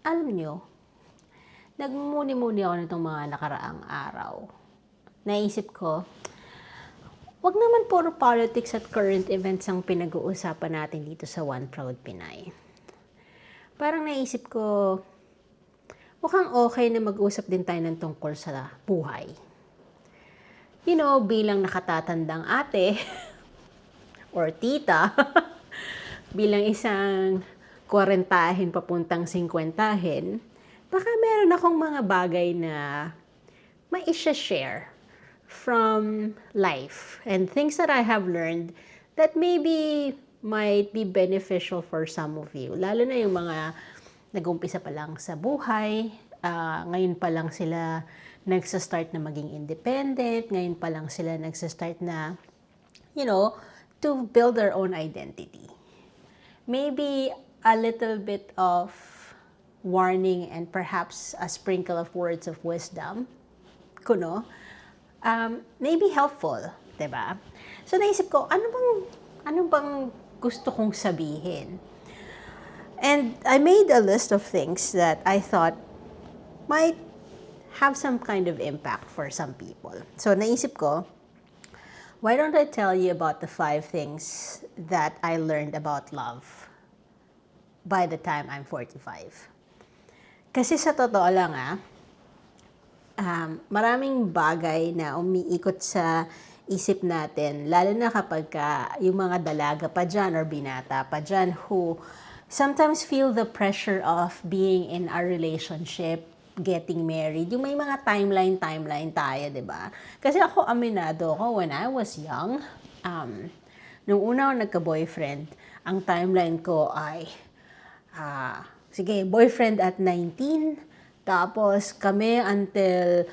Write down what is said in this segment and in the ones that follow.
Alam nyo, nagmumuni-muni ako nitong mga nakaraang araw. Naisip ko, wag naman puro politics at current events ang pinag-uusapan natin dito sa One Proud Pinay. Parang naisip ko, mukhang okay na mag-usap din tayo ng tungkol sa buhay. You know, bilang nakatatandang ate or tita, bilang isang 40 papuntang 50, baka meron akong mga bagay na mai-share from life and things that I have learned that maybe might be beneficial for some of you. Lalo na yung mga nag-umpisa pa lang sa buhay, ngayon pa lang sila nagsa-start na maging independent, ngayon pa lang sila nagsa-start na, to build their own identity. Maybe a little bit of warning and perhaps a sprinkle of words of wisdom, may be helpful, diba? So naisip ko, ano bang gusto kong sabihin? And I made a list of things that I thought might have some kind of impact for some people. So naisip ko, why don't I tell you about the 5 things that I learned about love by the time I'm 45? Kasi sa totoo lang maraming bagay na umiikot sa isip natin, lalo na kapag yung mga dalaga pa dyan or binata pa dyan who sometimes feel the pressure of being in a relationship, getting married. Yung may mga timeline tayo, di ba? Kasi ako, aminado ko, when I was young, nung una ako nagka-boyfriend, ang timeline ko ay, boyfriend at 19, tapos kami until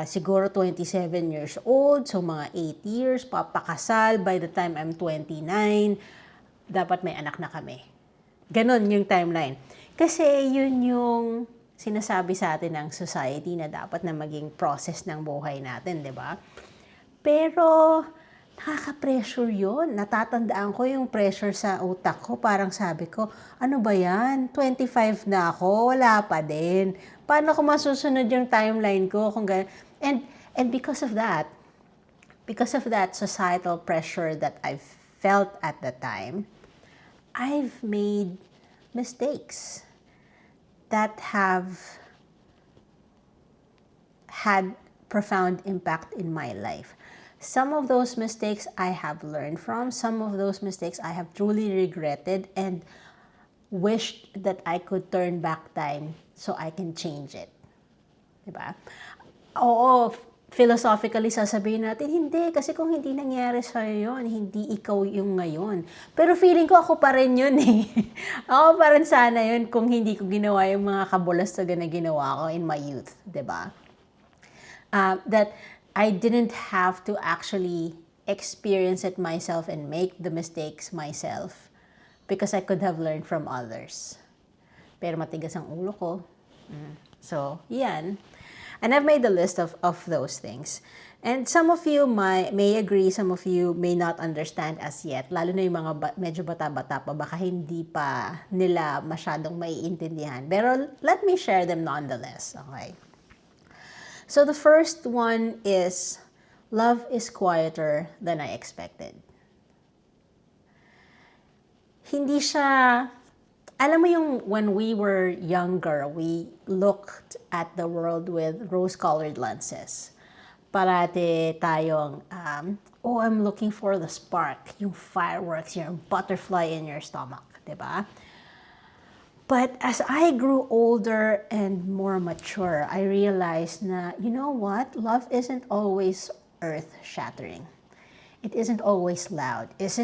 siguro 27 years old, so mga 8 years, papakasal, by the time I'm 29, dapat may anak na kami. Ganon yung timeline. Kasi yun yung sinasabi sa atin ng society na dapat na maging process ng buhay natin, di ba? Pero nakaka-pressure yun. Natatandaan ko yung pressure sa utak ko. Parang sabi ko, ano ba yan? 25 na ako, wala pa din. Paano ko masusunod yung timeline ko? And because of that societal pressure that I've felt at the time, I've made mistakes that have had profound impact in my life. Some of those mistakes I have learned from. Some of those mistakes I have truly regretted and wished that I could turn back time so I can change it. Diba? Oo, philosophically sasabihin natin, hindi, kasi kung hindi nangyari sa'yo yun, hindi ikaw yung ngayon. Pero feeling ko ako pa rin yun eh. Ako pa rin sana yun kung hindi ko ginawa yung mga kabulastugan na ginawa ko in my youth, diba? That I didn't have to actually experience it myself and make the mistakes myself because I could have learned from others. Pero matigas ang ulo ko. So, yan. And I've made a list of those things. And some of you may agree, some of you may not understand as yet. Lalo na yung mga medyo bata-bata pa, baka hindi pa nila masyadong maiintindihan. Pero let me share them nonetheless, okay? So the first one is, love is quieter than I expected. Hindi siya, alam mo yung when we were younger, we looked at the world with rose-colored lenses. Parati tayong, I'm looking for the spark, yung fireworks, yung butterfly in your stomach, diba? But as I grew older and more mature, I realized na, you know what? Love isn't always earth-shattering. It isn't always loud. It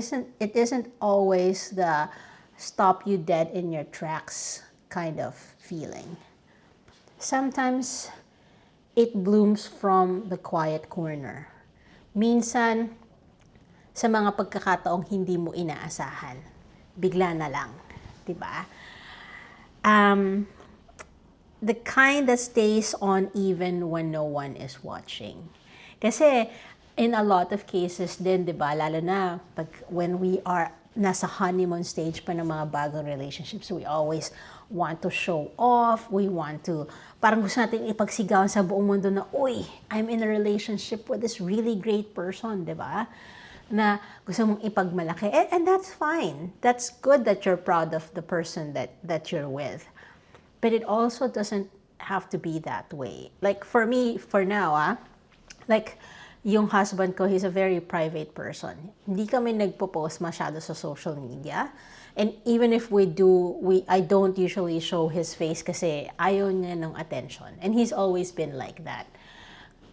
isn't always the stop you dead in your tracks kind of feeling. Sometimes, it blooms from the quiet corner. Minsan, sa mga pagkakataong hindi mo inaasahan, bigla na lang, diba? The kind that stays on even when no one is watching. Kasi in a lot of cases din, 'di ba, lalo na when we are nasa honeymoon stage pa ng mga bagong relationships, we always want to show off, we want to, parang gusto natin ipagsigawan sa buong mundo na, uy, I'm in a relationship with this really great person, di ba? Na gusto mong ipagmalaki. And that's fine. That's good that you're proud of the person that you're with. But it also doesn't have to be that way. Like for me, for now, like yung husband ko, he's a very private person. Hindi kami nagpo-post masyado sa social media. And even if we do, I don't usually show his face kasi ayaw niya ng attention. And he's always been like that.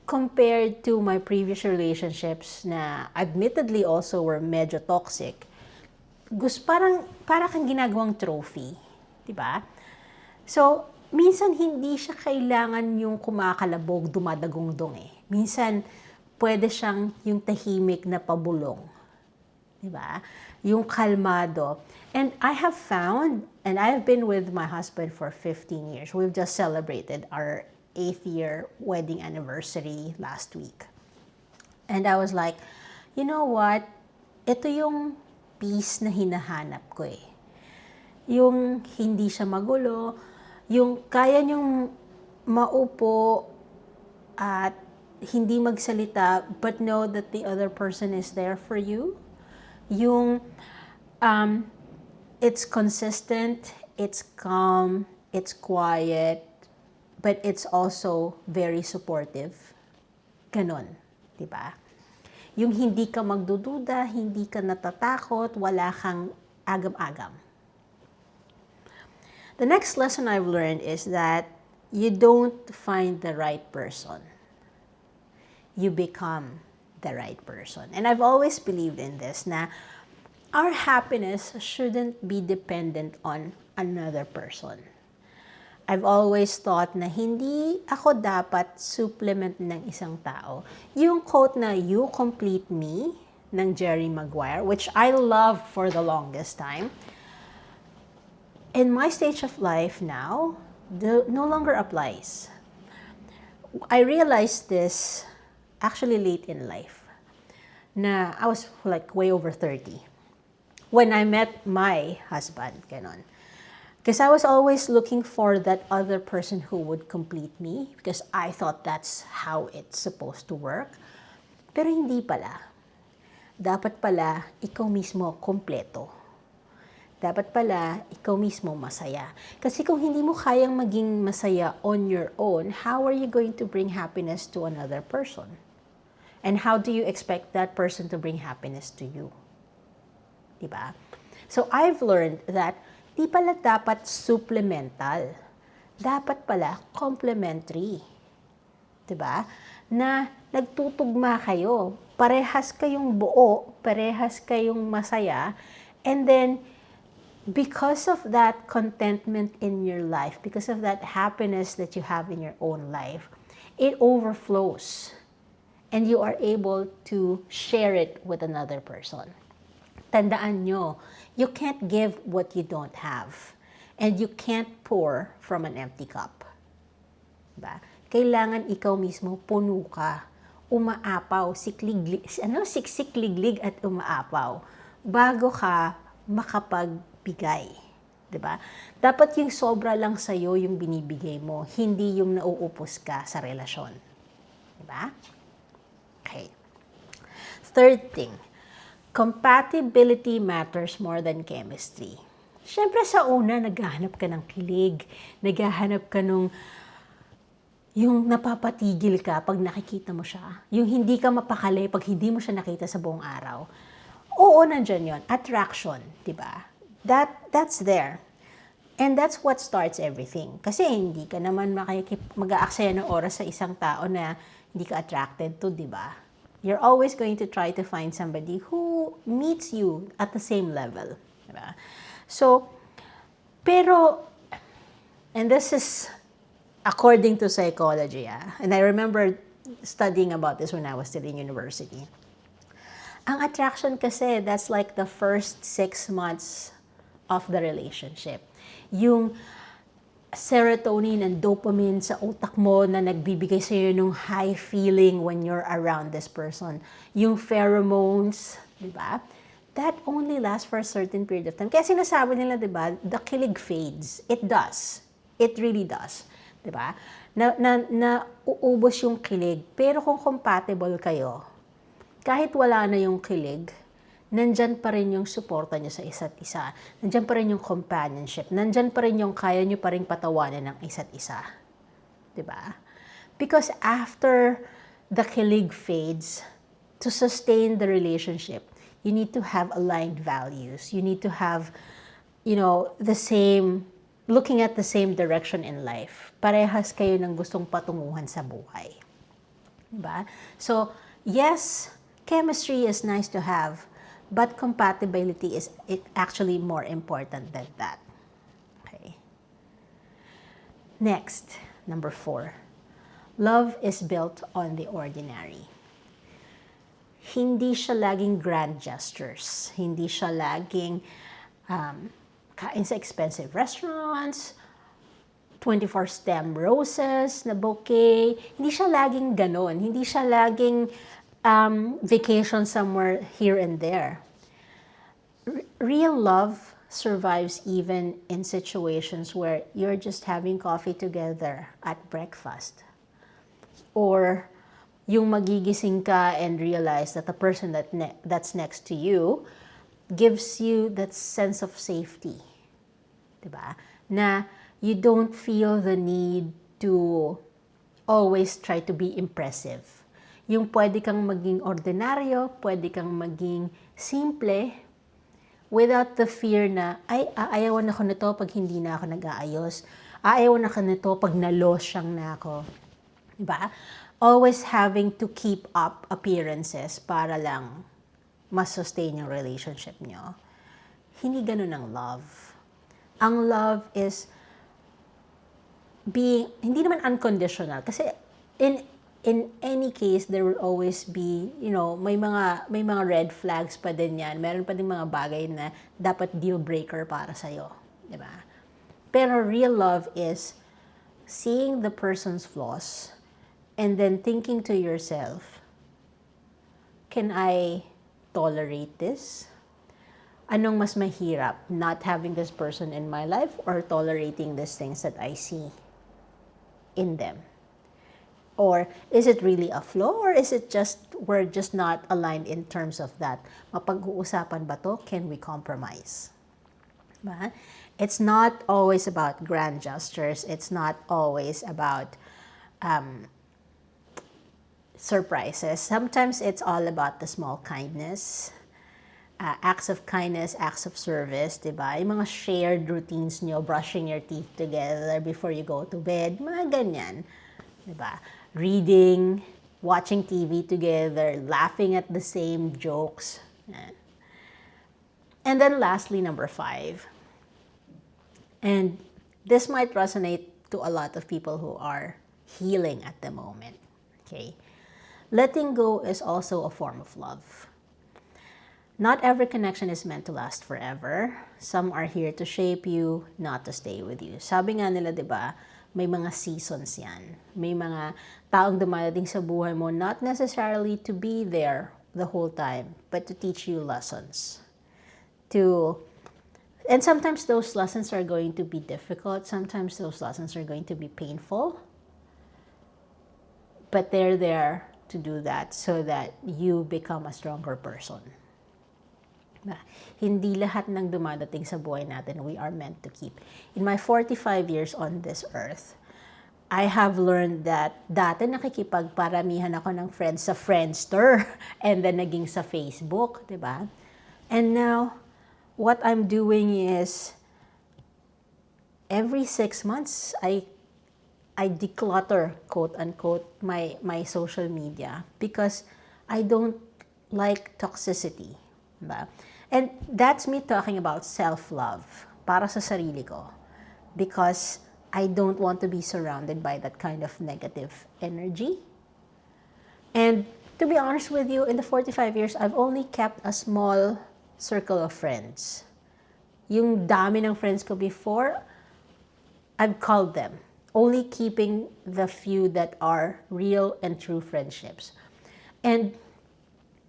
Compared to my previous relationships na admittedly also were medyo toxic, para kang ginagawang trophy. Diba? So, minsan hindi siya kailangan yung kumakalabog, dumadagong-dong eh. Minsan, pwede siyang yung tahimik na pabulong. Diba? Yung kalmado. And I have found, and I have been with my husband for 15 years. We've just celebrated our 8th year wedding anniversary last week. And I was like, you know what? Ito yung peace na hinahanap ko eh. Yung hindi siya magulo, yung kaya niyong maupo at hindi magsalita but know that the other person is there for you. Yung it's consistent, it's calm, it's quiet, but it's also very supportive. Ganon, di ba? Yung hindi ka magdududa, hindi ka natatakot, wala kang agam-agam. The next lesson I've learned is that you don't find the right person. You become the right person. And I've always believed in this, na our happiness shouldn't be dependent on another person. I've always thought na hindi ako dapat supplement ng isang tao. Yung quote na, "You complete me," ng Jerry Maguire, which I love for the longest time, in my stage of life now, no longer applies. I realized this actually late in life. Na I was like way over 30. When I met my husband, ganon. Because I was always looking for that other person who would complete me because I thought that's how it's supposed to work. Pero hindi pala. Dapat pala, ikaw mismo kompleto. Dapat pala, ikaw mismo masaya. Kasi kung hindi mo kayang maging masaya on your own, how are you going to bring happiness to another person? And how do you expect that person to bring happiness to you? Diba? So I've learned that di pala dapat supplemental. Dapat pala complementary. Diba? Na nagtutugma kayo. Parehas kayong buo, parehas kayong masaya, and then because of that contentment in your life, because of that happiness that you have in your own life, it overflows. And you are able to share it with another person. Tandaan nyo, you can't give what you don't have. And you can't pour from an empty cup. Diba? Kailangan ikaw mismo puno ka. Umaapaw, siksikliglig at umaapaw. Bago ka makapagbigay. Diba? Dapat yung sobra lang sa'yo yung binibigay mo, hindi yung nauupos ka sa relasyon. Diba? Okay. Third thing, compatibility matters more than chemistry. Siyempre sa una, naghahanap ka ng kilig, naghahanap ka nung yung napapatigil ka pag nakikita mo siya, yung hindi ka mapakali pag hindi mo siya nakita sa buong araw. Oo, nandyan yun. Attraction, di ba? That's there. And that's what starts everything. Kasi hindi ka naman mag-aaksaya ng oras sa isang tao na hindi ka attracted to, di ba? You're always going to try to find somebody who meets you at the same level. Di ba? So, pero, and this is according to psychology, and I remember studying about this when I was still in university. Ang attraction kasi, that's like the first 6 months of the relationship. Yung serotonin and dopamine sa utak mo na nagbibigay sa'yo ng high feeling when you're around this person. Yung pheromones, di ba? that only lasts for a certain period of time. Kaya sinasabi nila, di ba, the kilig fades. It does. It really does. Di ba? Na uubos yung kilig. Pero kung compatible kayo, kahit wala na yung kilig, nandyan pa rin yung suporta nyo sa isa't isa. Nandyan pa rin yung companionship. Nandyan pa rin yung kaya nyo pa rin patawanan ng isa't isa. Di ba? Because after the kilig fades, to sustain the relationship, you need to have aligned values. You need to have, the same, looking at the same direction in life. Parehas kayo ng gustong patunguhan sa buhay. Diba? So, yes, chemistry is nice to have, but compatibility is actually more important than that. Okay. Next, number 4. Love is built on the ordinary. Hindi siya laging grand gestures. Hindi siya laging kain sa expensive restaurants, 24 stem roses na bouquet. Hindi siya laging ganon. Hindi siya laging vacation somewhere here and there. Real love survives even in situations where you're just having coffee together at breakfast. Or yung magigising ka and realize that the person that's next to you gives you that sense of safety. Diba? Na you don't feel the need to always try to be impressive. Yung pwede kang maging ordinaryo, pwede kang maging simple, without the fear na, aayawan ako nito pag hindi na ako nag-aayos. Aayawan ako nito pag na-losyang na ako. Diba? Always having to keep up appearances para lang mas-sustain yung relationship nyo. Hindi ganun ang love. Ang love is hindi naman unconditional. Kasi in any case, there will always be, may mga red flags pa din yan. Meron pa din mga bagay na dapat deal breaker para sa'yo. Diba? Pero real love is seeing the person's flaws and then thinking to yourself, can I tolerate this? Anong mas mahirap? Not having this person in my life or tolerating these things that I see in them? Or is it really a flaw, or is it just we're just not aligned in terms of that? Mapag-uusapan ba to? Can we compromise? Diba? It's not always about grand gestures. It's not always about surprises. Sometimes it's all about the small kindness, acts of kindness, acts of service, diba? Yung mga shared routines nyo, brushing your teeth together before you go to bed, mga ganyan, diba? Reading, watching TV together, laughing at the same jokes. And then lastly, number 5. And this might resonate to a lot of people who are healing at the moment. Okay? Letting go is also a form of love. Not every connection is meant to last forever. Some are here to shape you, not to stay with you. Sabi nga nila, di ba, may mga seasons yan. May mga taong dumadating sa buhay mo, not necessarily to be there the whole time, but to teach you lessons. And sometimes those lessons are going to be difficult. Sometimes those lessons are going to be painful. But they're there to do that so that you become a stronger person. Hindi lahat ng dumadating sa buhay natin we are meant to keep. In my 45 years on this earth, I have learned that dati nakikipagparamihan ako ng friends sa Friendster and then naging sa Facebook, diba? And now, what I'm doing is every 6 months, I declutter, quote unquote, my social media because I don't like toxicity. Diba? And that's me talking about self-love para sa sarili ko because I don't want to be surrounded by that kind of negative energy. And to be honest with you, in the 45 years, I've only kept a small circle of friends. Yung dami ng friends ko before, I've called them. Only keeping the few that are real and true friendships. And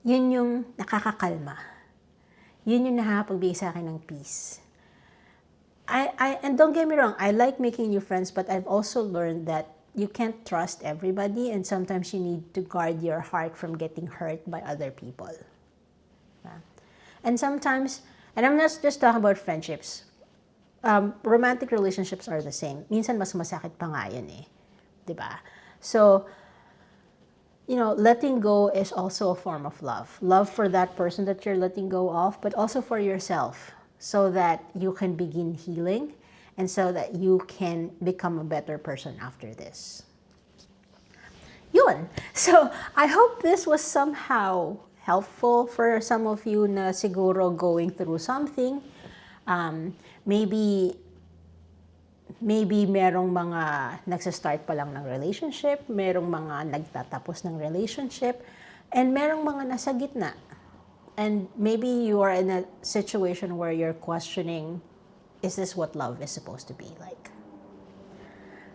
yun yung nakakakalma. Yun yung nakakapagbigay sa akin ng peace. And don't get me wrong, I like making new friends, but I've also learned that you can't trust everybody, and sometimes you need to guard your heart from getting hurt by other people. And sometimes, and I'm not just talking about friendships, romantic relationships are the same. Minsan mas masakit pa nga yun eh. Diba? So, letting go is also a form of love. Love for that person that you're letting go of, but also for yourself, so that you can begin healing and so that you can become a better person after this. Yun. So, I hope this was somehow helpful for some of you na siguro going through something. Maybe merong mga nagsastart pa lang ng relationship, merong mga nagtatapos ng relationship, and merong mga nasa gitna. And maybe you are in a situation where you're questioning, is this what love is supposed to be like?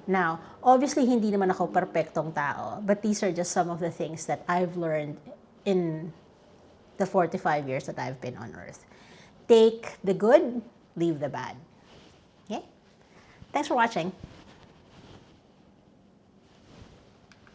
Now, obviously, hindi naman ako perfectong tao, but these are just some of the things that I've learned in the 45 years that I've been on Earth. Take the good, leave the bad. Okay? Thanks for watching.